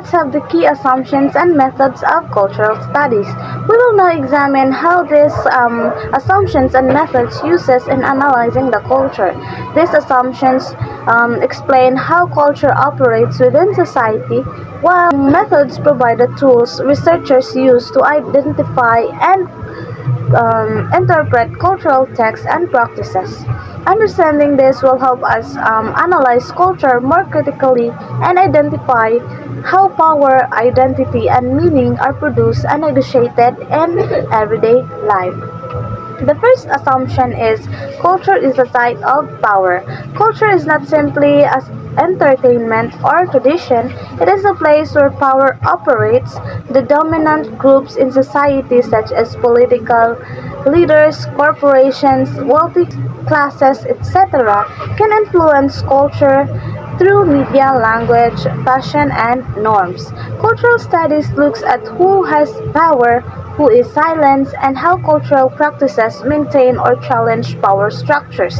let's have the key assumptions and methods of cultural studies. We will now examine how these assumptions and methods uses in analyzing the culture. These assumptions explain how culture operates within society, while methods provide the tools researchers use to identify and interpret cultural texts and practices. Understanding this will help us analyze culture more critically and identify how power, identity, and meaning are produced and negotiated in everyday life. The first assumption is culture is a site of power. Culture is not simply as entertainment or tradition, it is a place where power operates. The dominant groups in society, such as political leaders, corporations, wealthy classes, etc., can influence culture through media, language, fashion, and norms. Cultural studies looks at who has power, who is silenced, and how cultural practices maintain or challenge power structures.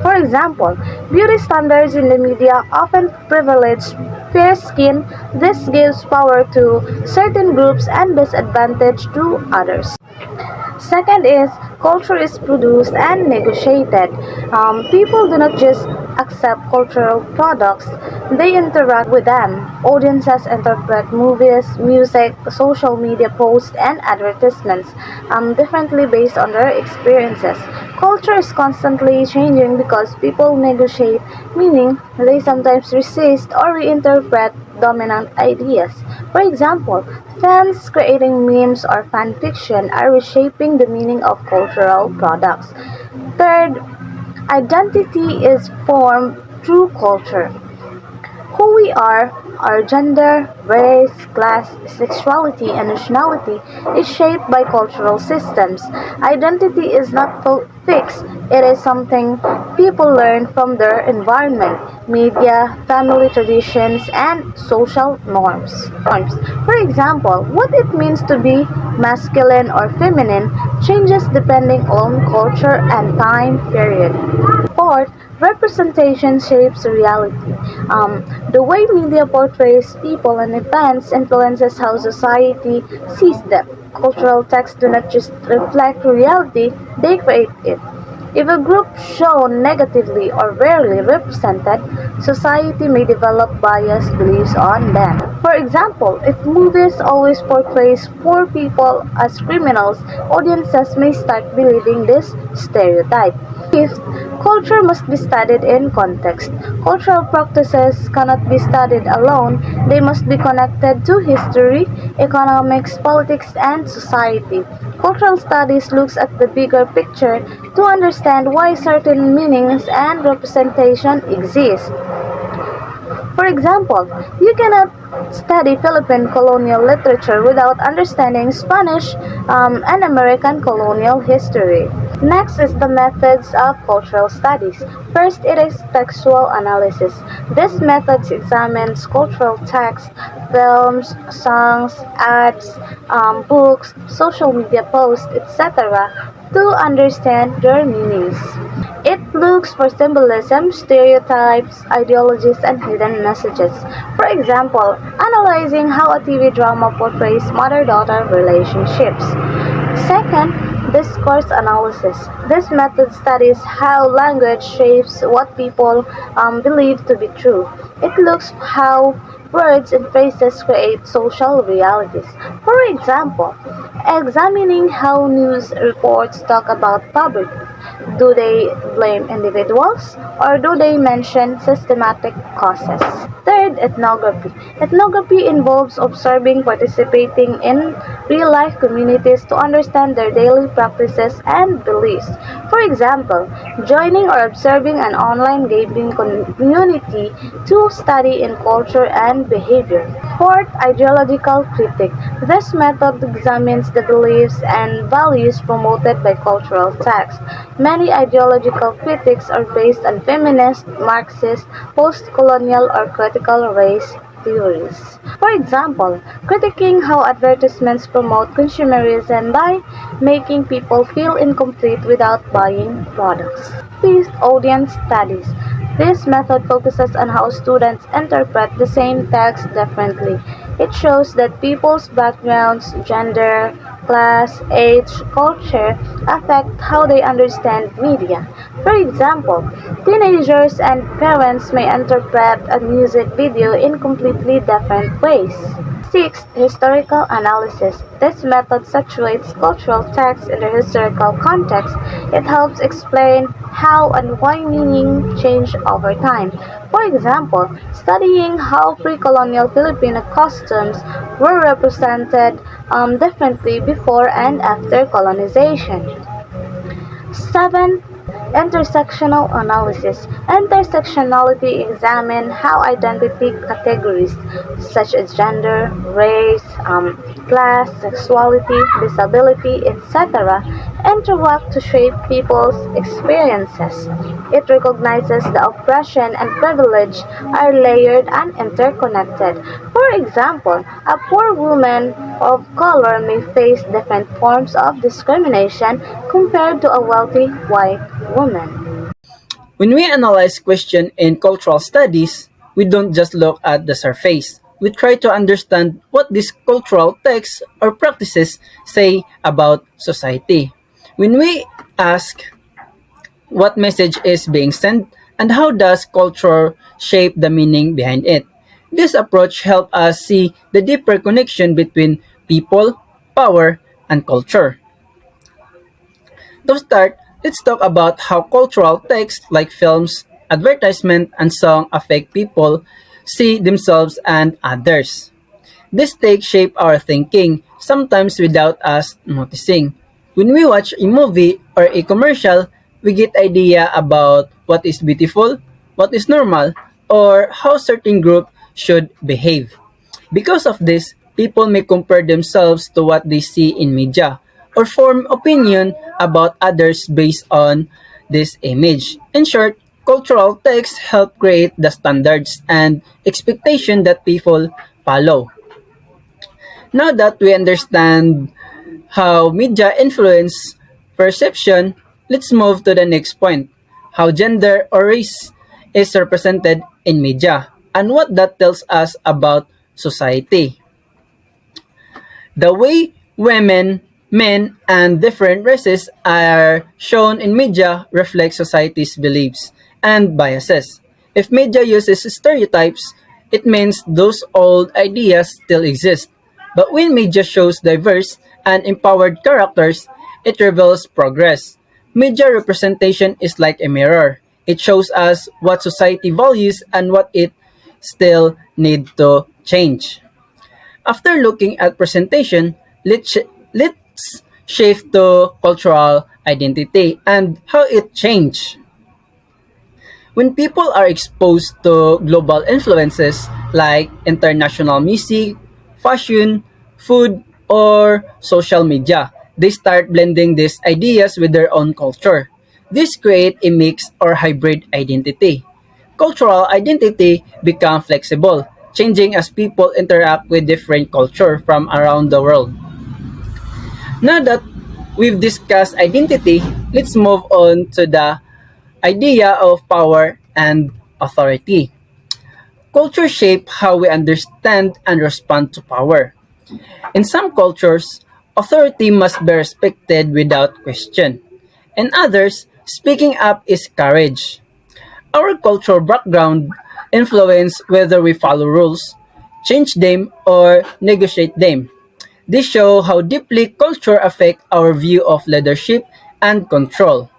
For example, beauty standards in the media often privilege fair skin. This gives power to certain groups and disadvantage to others. Second is culture is produced and negotiated. People do not just accept cultural products, they interact with them. Audiences interpret movies, music, social media posts, and advertisements differently based on their experiences. Culture is constantly changing because people negotiate, meaning they sometimes resist or reinterpret dominant ideas. For example, fans creating memes or fan fiction are reshaping the meaning of cultural products. Third, identity is formed through culture. Who we are, our gender, race, class, sexuality, and nationality is shaped by cultural systems. Identity is not fixed, it is something people learn from their environment, media, family traditions, and social norms. For example, what it means to be masculine or feminine changes depending on culture and time period. Fourth, representation shapes reality. The way media portrays people and events influences how society sees them. Cultural texts do not just reflect reality, they create it. If a group shown negatively or rarely represented, society may develop biased beliefs on them. For example, if movies always portrays poor people as criminals, audiences may start believing this stereotype. Fifth, culture must be studied in context. Cultural practices cannot be studied alone, they must be connected to history, economics, politics, and society. Cultural studies looks at the bigger picture to understand why certain meanings and representation exist. For example, you cannot study Philippine colonial literature without understanding Spanish and American colonial history. Next is the methods of cultural studies. First, it is textual analysis. This method examines cultural texts, films, songs, ads, books, social media posts, etc., to understand their meanings. It looks for symbolism, stereotypes, ideologies, and hidden messages. For example, analyzing how a TV drama portrays mother-daughter relationships. Second, discourse analysis. This method studies how language shapes what people believe to be true. It looks how words and phrases create social realities. For example, examining how news reports talk about poverty. Do they blame individuals or do they mention systematic causes? Third, ethnography. Ethnography involves observing, participating in real life communities to understand their daily practices and beliefs. For example, joining or observing an online gaming community to study in culture and behavior. Fourth, ideological critique. This method examines the beliefs and values promoted by cultural texts. Many ideological critiques are based on feminist, Marxist, post-colonial, or critical race theories. For example, critiquing how advertisements promote consumerism by making people feel incomplete without buying products. Fifth, audience studies. This method focuses on how students interpret the same text differently. It shows that people's backgrounds, gender, class, age, culture affect how they understand media. For example, teenagers and parents may interpret a music video in completely different ways. Sixth, historical analysis. This method situates cultural texts in their historical context. It helps explain how and why meaning change over time. For example, studying how pre-colonial Filipino customs were represented differently before and after colonization. 7. Intersectional analysis. Intersectionality examine how identity categories such as gender, race, class, sexuality, disability, etc. interact to shape people's experiences. It recognizes the oppression and privilege are layered and interconnected. For example, a poor woman of color may face different forms of discrimination compared to a wealthy white woman. When we analyze questions in cultural studies, we don't just look at the surface. We try to understand what these cultural texts or practices say about society. When we ask what message is being sent and how does culture shape the meaning behind it, this approach helps us see the deeper connection between people, power, and culture. To start, let's talk about how cultural texts like films, advertisement, and song affect people see themselves and others. These takes shape our thinking, sometimes without us noticing. When we watch a movie or a commercial, we get idea about what is beautiful, what is normal, or how certain group should behave. Because of this, people may compare themselves to what they see in media or form opinion about others based on this image. In short, cultural texts help create the standards and expectation that people follow. Now that we understand how media influence perception, let's move to the next point. How gender or race is represented in media and what that tells us about society. The way women, men, and different races are shown in media reflects society's beliefs and biases. If media uses stereotypes, it means those old ideas still exist. But when media shows diverse and empowered characters, it reveals progress. Media representation is like a mirror. It shows us what society values and what it still need to change. After looking at presentation, let's shift to cultural identity and how it changed. When people are exposed to global influences like international music, fashion, food, or social media, they start blending these ideas with their own culture. This creates a mixed or hybrid identity. Cultural identity becomes flexible, changing as people interact with different culture from around the world. Now that we've discussed identity, let's move on to the idea of power and authority. Culture shape how we understand and respond to power. In some cultures, authority must be respected without question. In others, speaking up is courage. Our cultural background influence whether we follow rules, change them, or negotiate them. This show how deeply culture affect our view of leadership and control.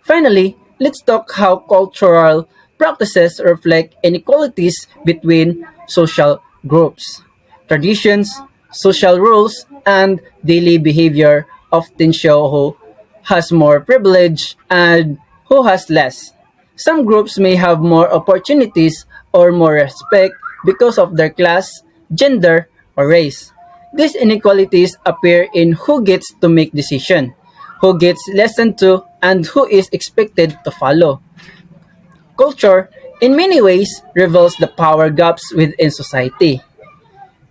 Finally, let's talk how cultural practices reflect inequalities between social groups. Traditions, social rules, and daily behavior often show who has more privilege and who has less. Some groups may have more opportunities or more respect because of their class, gender, or race. These inequalities appear in who gets to make decisions, who gets listened to, and who is expected to follow. Culture, in many ways, reveals the power gaps within society.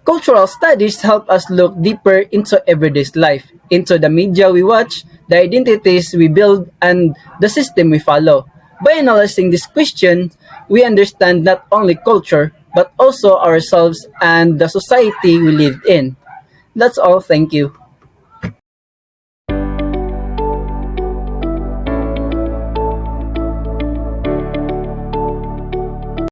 Cultural studies help us look deeper into everyday life, into the media we watch, the identities we build, and the system we follow. By analyzing this question, we understand not only culture, but also ourselves and the society we lived in. That's all. Thank you.